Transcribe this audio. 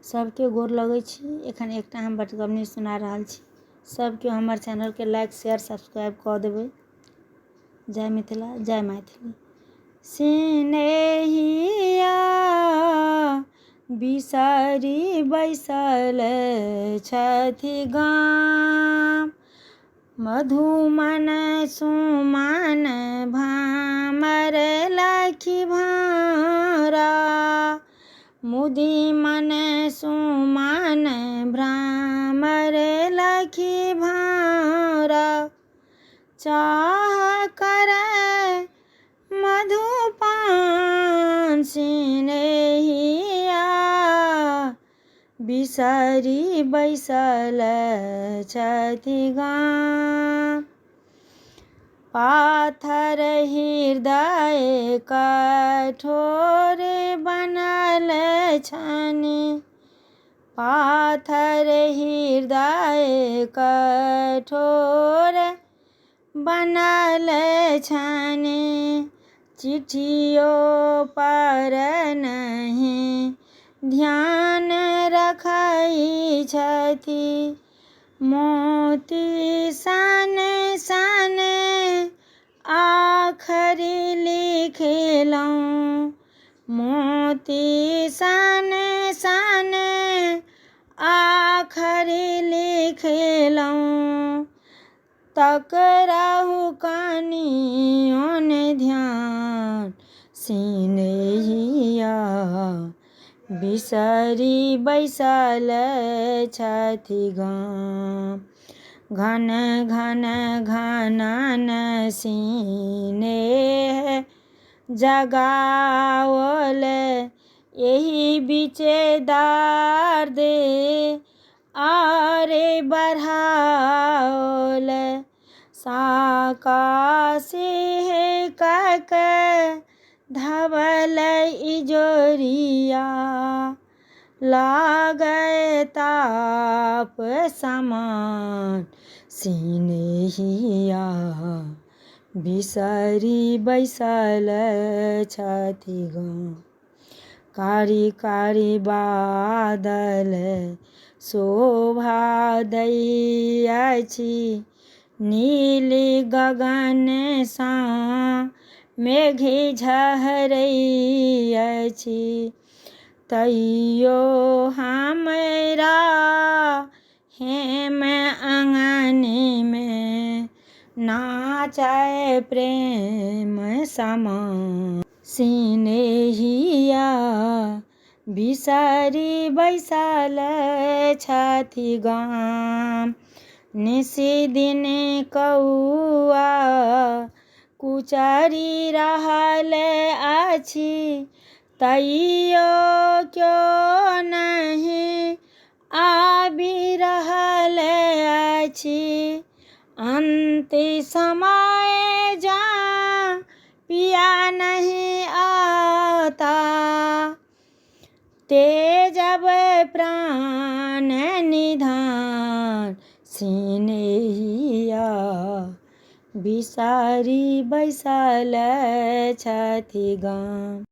सबके गोर लगै छी। एखन एकटा हम बटगबनी सुना रहल छी। सबके हमर चैनल के लाइक शेयर सब्सक्राइब कऽ देबै। जय मिथिला जय मैथिली। सिनेहिया बिसरी बैसल छथि गाम, मधुमन सुमन भामर लखी भारा, मुदी मन सुमन भ्रामर लखी भारा, चाह करे मधुपान सिनेहिया बिसरी बैसल छथि गाम, पाथर हृदय कठोर बनल छनि, पाथर हृदय कठोर बनल छनि, चिट्ठियों पर नहीं ध्यान रखै छथि, मोती सन सन आखरी लिखलहुँ, मोती सन सन आखरी लिखलहुँ, तकरहु कनियों ध्यान सिनेहिया बिसरी बैसल छथि गाम, घन घन घनन सिनेह जगाओल, एहि बीचे दर्द आरे बढ़ाओल, साकासिह कक धवल इजोरिया, लागै ताप समान सिनेहिया बिसरी बैसल छथि गाम, कारी कारी बादल शोभा दै अछि, नील गगन सँ मेघ झहरै अछि, तैयो हमरा हेम आँगन में नाचै प्रेम समान सिनेहिया बिसरी बैसल छथि गाम, निशिदिन कौआ कुचरि रहल अछि, तैयो क्यों नहीं आबि रहल अछि, अंत समय जहाँ पिया नहीं आता, तेजब प्राण निधान सिनेहिया बिसरी बैसल छथि गाम।